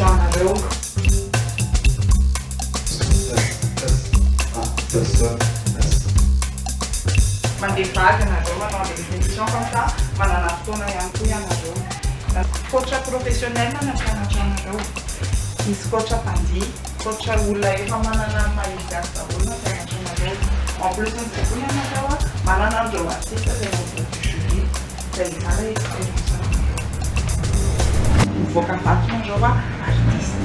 anareo. Mandeha vagy anareo manao répétition comme ça, manana fotoana ihany koa ianareo. Coach professionnel na mpianatra anareo. Misy coach mpandihy, coach olona efa manana maha-izy azy daholo na mpianatra anareo. En plus n'izay koa ianareo manana andreo artiste izay mampivoaka jury, izay tsara expérience anareo. Mivoaka vaky anareo artiste.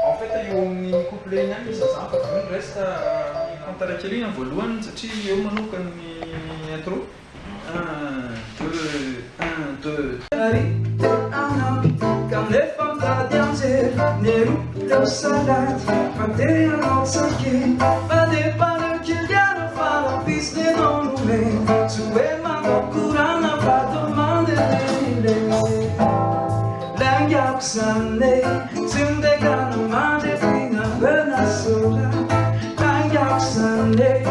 En fait, io amin'ny couple ihany izy azafy fa ny reste antaraka alina voalohany satria eo manokany ny intro 1 2 Quand les femmes danser, les roues salade, manter un ensaqué, pas des panneaux qui viennent faire un business dans le monde. Tu es ma courant, n'a pas demandé les gars qui s'en est, tu me dégages, ma défini, un peu la soda. Les gars qui s'en est,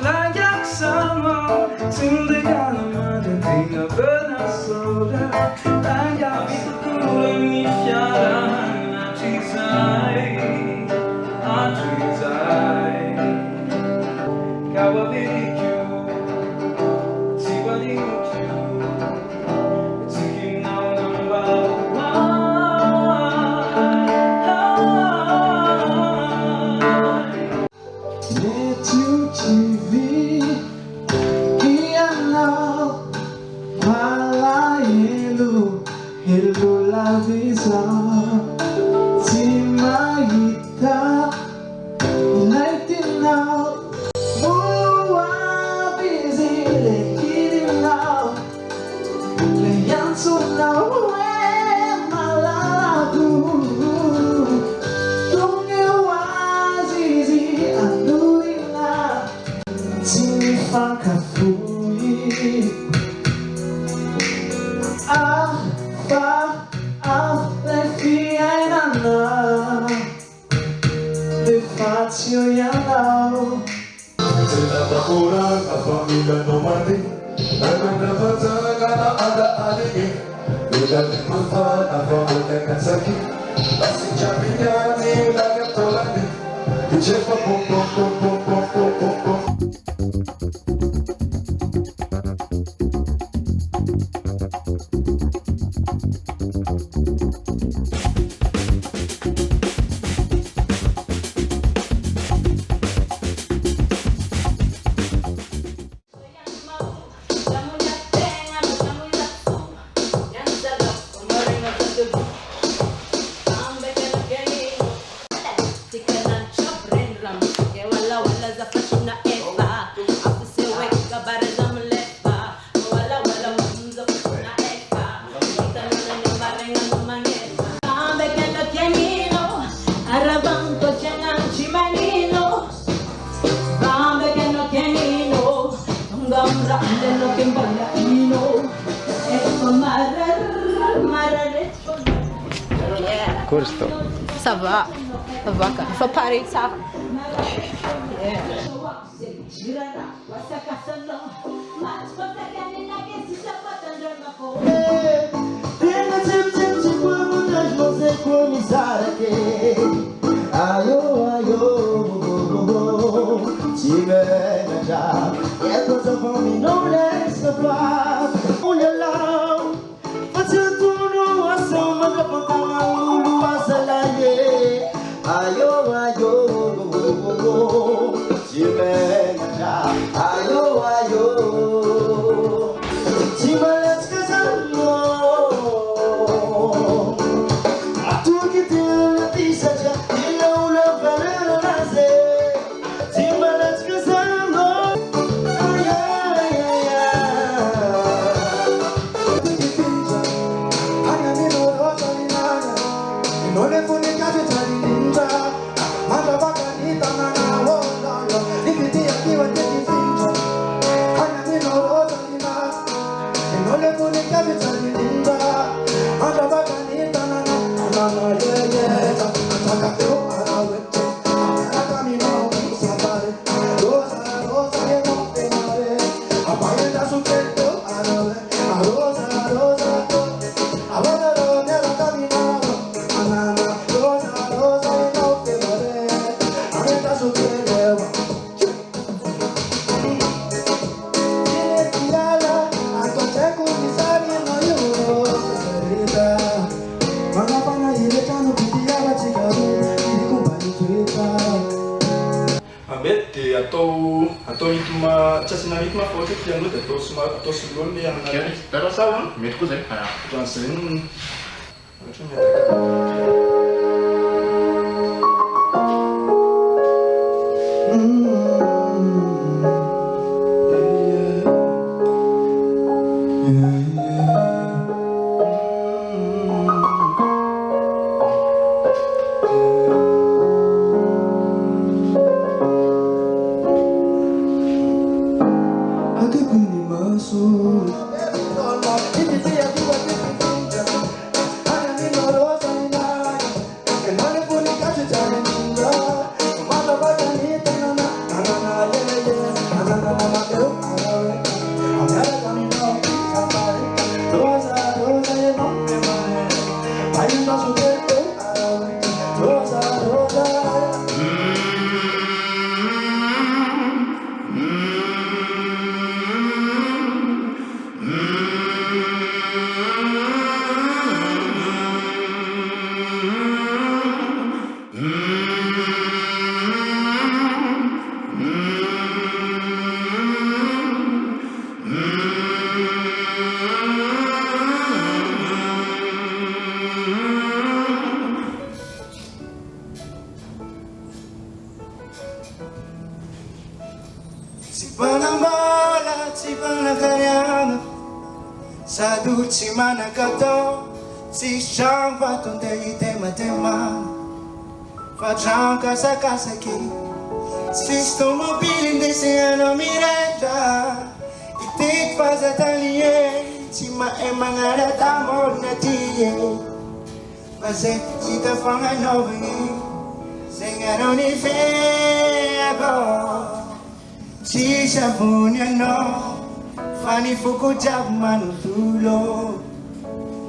les gars qui s'en vont, tu me dégages, ma défini, un peu la soda. Les gars qui mi fiara atrizai kawabiriku siwaliku thinking now number let you TV Iana Palailu Hello la visa Timaita United now Mua busy Lekiri now Leyansu now Malalagu Tunge wazizi Anuina Timifaka fui Fazio ya lao Sila tapuran a família no mandi Agora fazana gana ada aligi Udah mafan a família kansaki Assim champignani laga tolani Ichefa pom pom pom pom pom pom pom pom Cursto. Ça va, quand il faut parler de ça. Ayo, ayo, Mety atao hitoma tsy asina hitoma fa ohatra tianao dia atao soloana ilay anana. Pero sao mety koa zay. Ohatran'izay ohatra mety. Saduci manakato, si chamba tonde tema facciamo casa qui, si sto mobile desse ano miretta, e te faz talie, ci ma e mangara d'amor na tie, fazer se te fanga novi, sengano ni fego, ci sabunya no. Fani fuku jab manutulo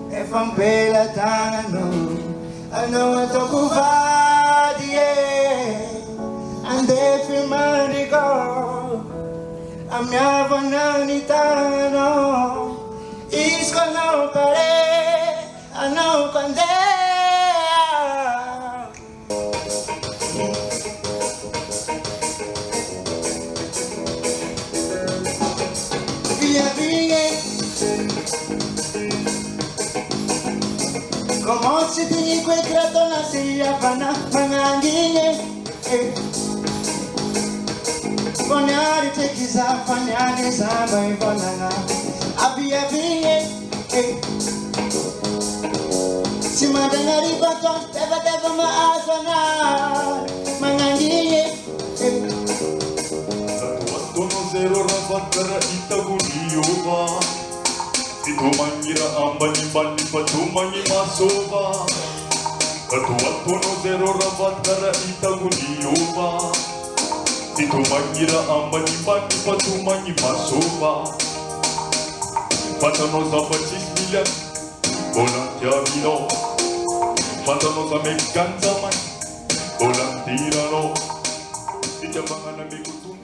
e fan bela tano ano atoku vadie ande firmanico a mia vanani tano isko no pare ano kande Como si ti quei credo na sia pana mangangine Bonari te kiza fanyani samba ibonanga Abia vinge Si madangari bato teva maazana mangangine Tono zero rabatara itaguniyoba Itumangira ambani bani patumangi masoba Tono zero rabatara itaguniyoba Itumangira ambani bani patumangi masoba Patano za 26 million Volontiamino Patano za mekanza man Volantirano Itabangana mekutunga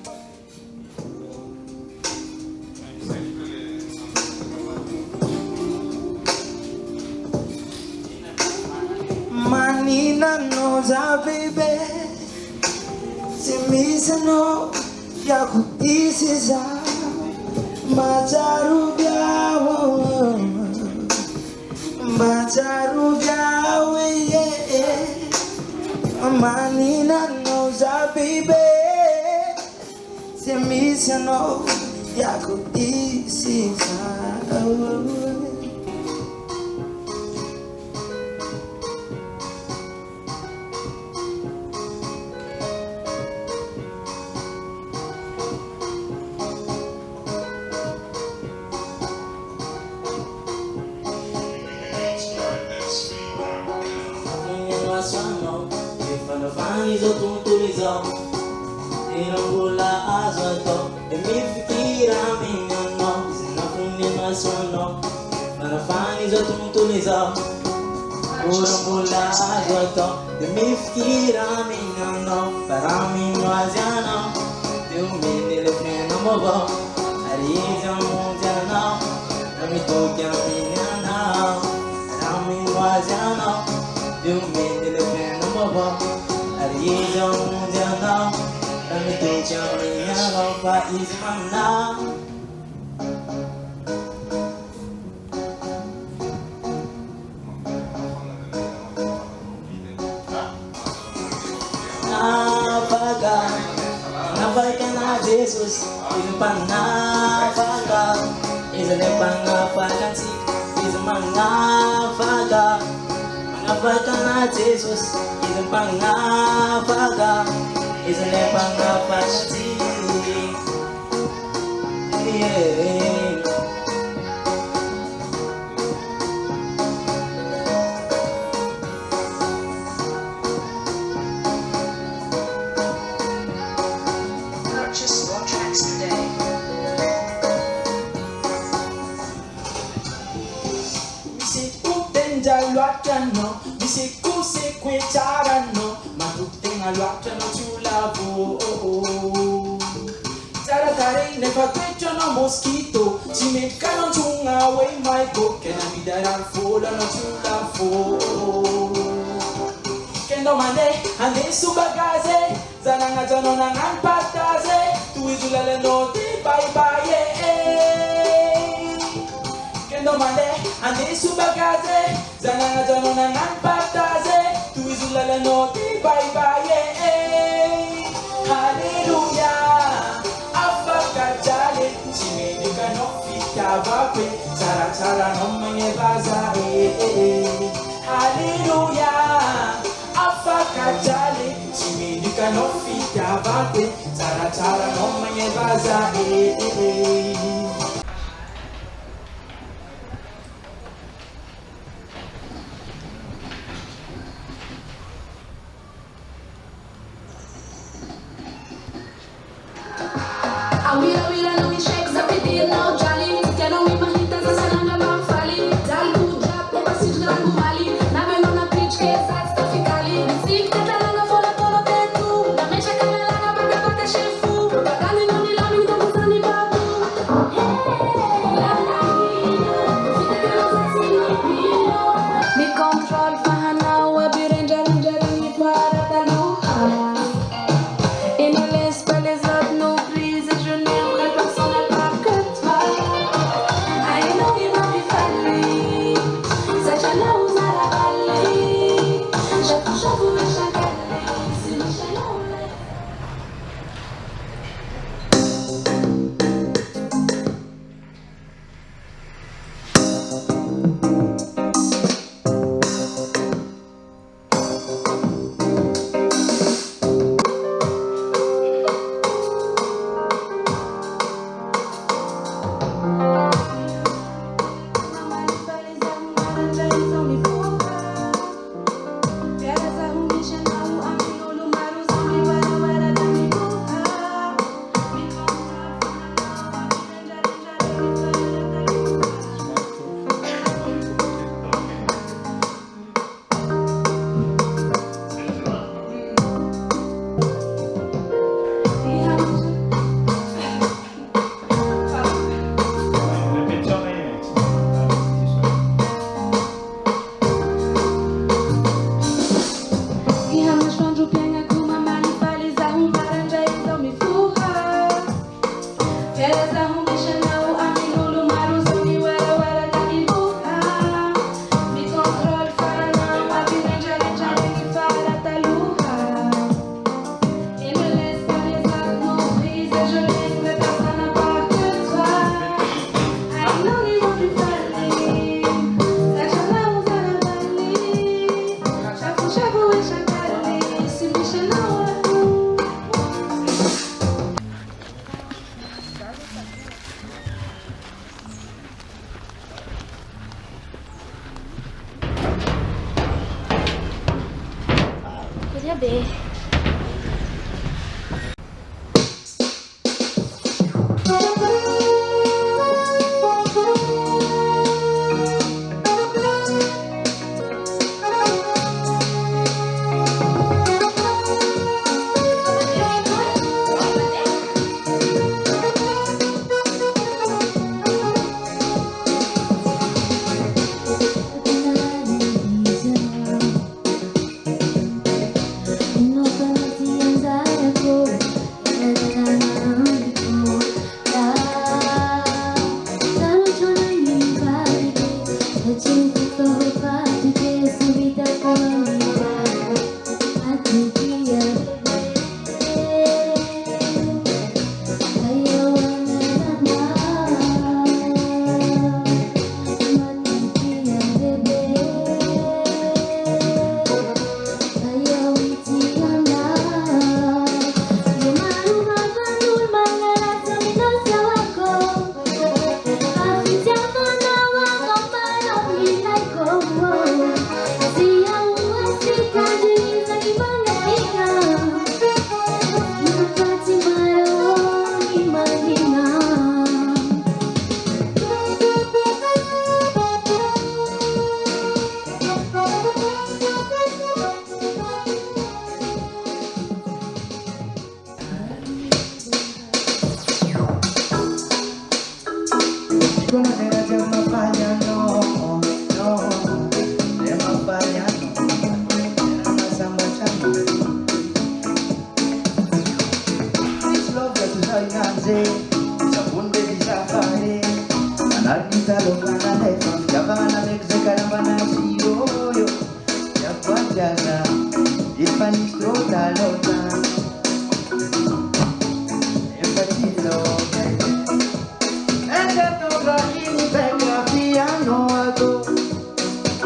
Manina knows our baby. Simisano, yakutisiza, Bacharubiawe, yeah. Manina knows our baby. Simisano, yakutisiza. fani zotuntulizao Irambula azoto Demifikira minano Sinafuni masono Manafani zotuntulizao Urambula azoto Demifikira minano Parami noaziano Tiumini le freno mobo Ariza mundiano Namitokia minano Parami noaziano Tiumini le freno mobo Ariza mundiano Namitokia minano Faiz manna Nafaga na Jesus, isang pangafaga Isang pangafagansi, isang mangafaga Nafaga na Jesus, isang pangafaga Isang pangafagansi Purchase your tracks today. Misikutenda lwatano, misikuse-kwetarano, matuktenga lwatano tulavo. Tarakare never get no mosquito, chimekano tunga we my book, and I need that I'll fall on a tulavo. Kendo mande, ane subagaze, zananga janona nan pataze, tuizulale no di bye bye. Kendo mande, ane subagaze, zananga janona nan pataze, tuizulale no di bye bye. Hallelujah, afakajale, chimedika no fika vape, tara tara no manye baza. Hallelujah. Afakajale, chimedika no fika vape, tara tara no manye baza. Awira wira no mi shake zapidi no jali, teno mi mahita za salanga mafali, dalu jap ne pasit rangu mali, na veno na pitch ke zat traficali, sik tetalanga fola tolo tetu, na mecha kamelanga baka pata shefu, propaganda no ni lami ndo kuzani babu. Hey, la la hino, fita que no se no pino, mi control fahana wa birenja renja ni para taluha. Et ne laisse pas les autres nous briser, je n'aimerai personne à part que toi. I know you know me falling, ça chaleur vous a la balée. J'avoue et chaque année, c'est le chaleur. Queria ver.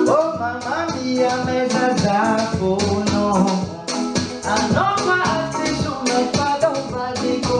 Oh mamma mia, mezza zafono. I know my artist, so my father, my dico.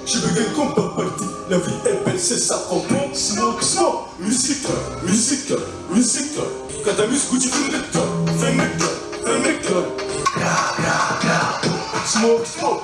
Je veux qu'un combat parti, la vie est belle, c'est ça comprend. Smoke, smoke, musique, musique, musique. Quand t'amuses, tu fais le cœur, fais le cœur, fais le cœur. Smoke, smoke,